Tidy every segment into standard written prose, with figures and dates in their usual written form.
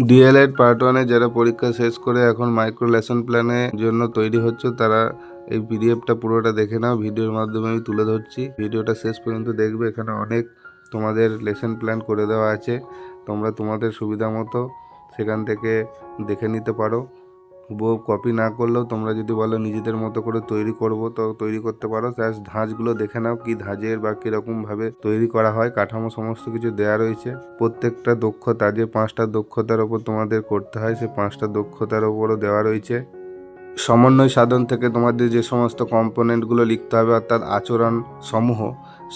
D.El.Ed part 1 এ যারা পরীক্ষা শেষ করে এখন মাইক্রো লেসন প্ল্যানের জন্য তৈরি হচ্ছে তারা এই পিডিএফটা পুরোটা দেখে নাও। ভিডিওর মাধ্যমে আমি তুলে ধরছি, ভিডিওটা শেষ পর্যন্ত দেখবে। এখানে অনেক তোমাদের লেসন প্ল্যান করে দেওয়া আছে, তোমরা তোমাদের সুবিধা মতো সেখান থেকে দেখে নিতে পারো। হুবহু কপি না করলেও তোমরা যদি বলো নিজেদের মতো করে তৈরি করব তো তৈরি করতে পারো। জাস্ট ধাঁচগুলো দেখে নাও কি ধাঁচের বা কীরকমভাবে তৈরি করা হয়। কাঠামো সমস্ত কিছু দেওয়া রয়েছে। প্রত্যেকটা দক্ষতা যে 5টা দক্ষতার ওপর তোমাদের করতে হয় সেই 5টা দক্ষতার ওপরও দেওয়া রয়েছে। সমন্বয় সাধন থেকে তোমাদের যে সমস্ত কম্পোনেন্টগুলো লিখতে হবে অর্থাৎ আচরণ সমূহ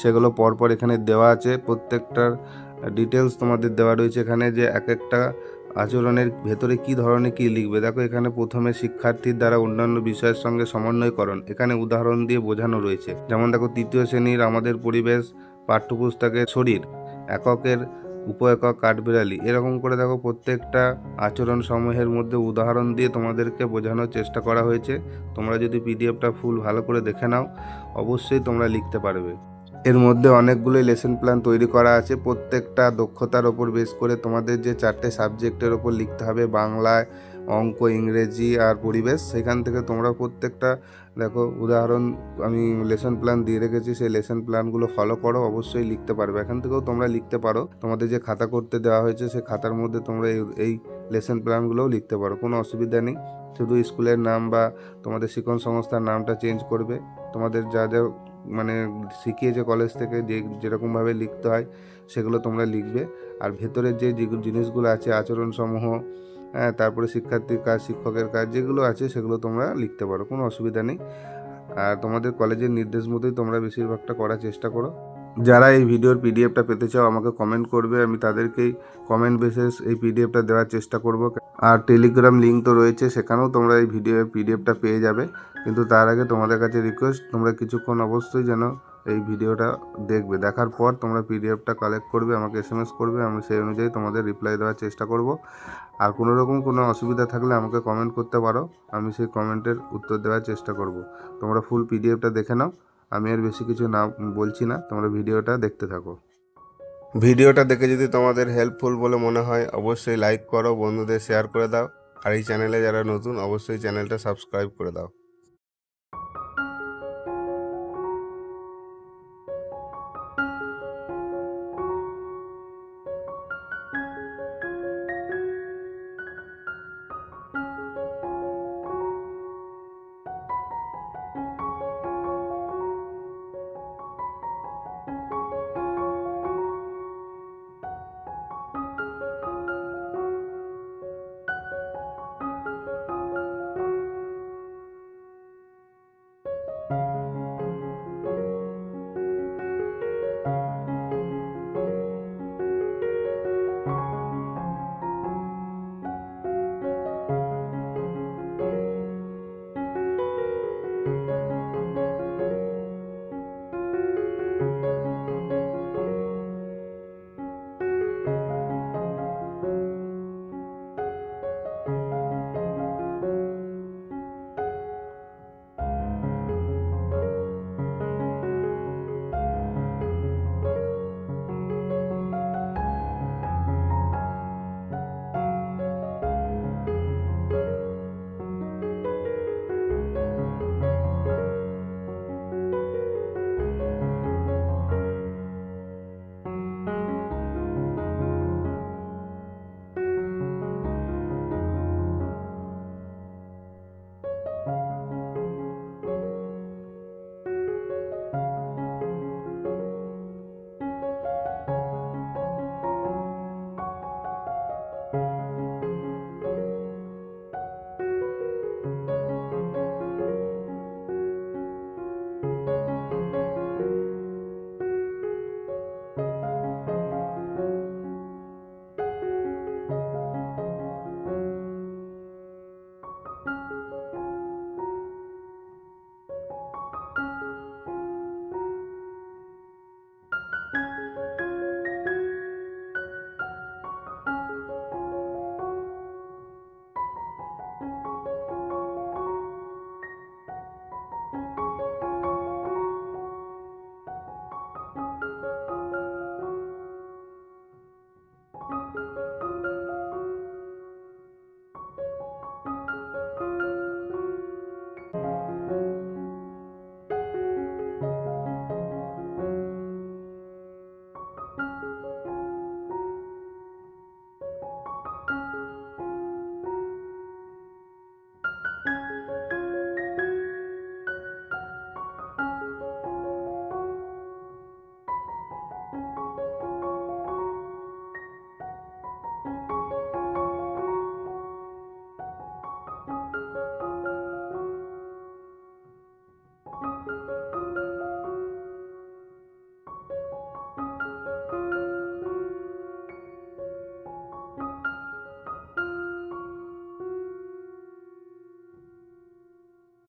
সেগুলো পরপর এখানে দেওয়া আছে। প্রত্যেকটার ডিটেলস তোমাদের দেওয়া রয়েছে এখানে, যে এক একটা আচরণের ভেতরে কি ধরনের কি লিখবে। দেখো এখানে প্রথমে শিক্ষার্থীর দ্বারা অন্যান্য বিষয়ের সঙ্গে সমন্বয়করণ, এখানে উদাহরণ দিয়ে বোঝানো রয়েছে। যেমন দেখো 3য় শ্রেণীর আমাদের পরিবেশ পাঠ্যপুস্তকের শরীর এককের উপ একক কাঠবিড়ালি, এরকম করে দেখো প্রত্যেকটা আচরণ সমূহের মধ্যে উদাহরণ দিয়ে তোমাদেরকে বোঝানোর চেষ্টা করা হয়েছে। তোমরা যদি পিডিএফটা ফুল ভালো করে দেখে নাও অবশ্যই তোমরা লিখতে পারবে। এর মধ্যে অনেকগুলোই লেসন প্ল্যান তৈরি করা আছে। প্রত্যেকটা দক্ষতার ওপর বেস করে তোমাদের যে 4টে সাবজেক্টের ওপর লিখতে হবে, বাংলায়, অঙ্ক, ইংরেজি আর পরিবেশ, সেখান থেকে তোমরা প্রত্যেকটা দেখো উদাহরণ আমি লেসন প্ল্যান দিয়ে রেখেছি, সেই লেসন প্ল্যানগুলো ফলো করো, অবশ্যই লিখতে পারবে। এখান থেকেও তোমরা লিখতে পারো, তোমাদের যে খাতা করতে দেওয়া হয়েছে সেই খাতার মধ্যে তোমরা এই লেসন প্ল্যানগুলোও লিখতে পারো, কোনো অসুবিধা নেই। শুধু স্কুলের নাম বা তোমাদের শিক্ষণ সংস্থার নামটা চেঞ্জ করবে। তোমাদের যা যা মানে শিখিয়েছে কলেজ থেকে যেরকমভাবে লিখতে হয় সেগুলো তোমরা লিখবে। আর ভেতরের যে জিনিসগুলো আছে আচরণসমূহ, তারপরে শিক্ষার্থীর কাজ, শিক্ষকের কাজ যেগুলো আছে সেগুলো তোমরা লিখতে পারো, কোনো অসুবিধা নেই। আর তোমাদের কলেজের নির্দেশ মতোই তোমরা বেশিরভাগটা করার চেষ্টা করো। যারা এই ভিডিওর পিডিএফটা পেতে চাও আমাকে কমেন্ট করবে, আমি তাদেরকেই কমেন্ট বেসিস এই পিডিএফটা দেওয়ার চেষ্টা করব। আর টেলিগ্রাম লিঙ্ক তো রয়েছে, সেখানেও তোমরা এই ভিডিওর পিডিএফটা পেয়ে যাবে। কিন্তু তার আগে তোমাদের কাছে রিকোয়েস্ট, তোমরা কিছুক্ষণ অবশ্যই যেন এই ভিডিওটা দেখবে। দেখার পর তোমরা পিডিএফটা কালেক্ট করবে, আমাকে এসএমএস করবে, আমি সেই অনুযায়ী তোমাদের রিপ্লাই দেওয়ার চেষ্টা করব। আর কোনো রকম কোনো অসুবিধা থাকলে আমাকে কমেন্ট করতে পারো, আমি সেই কমেন্টের উত্তর দেওয়ার চেষ্টা করব। তোমরা ফুল পিডিএফটা দেখে নাও, আমি আর বেশি কিছু না বলছি না, তোমরা ভিডিওটা দেখতে থাকো। ভিডিওটা দেখে যদি তোমাদের হেল্পফুল বলে মনে হয় অবশ্যই লাইক করো, বন্ধুদের শেয়ার করে দাও। আর এই চ্যানেলে যারা নতুন অবশ্যই চ্যানেলটা সাবস্ক্রাইব করে দাও।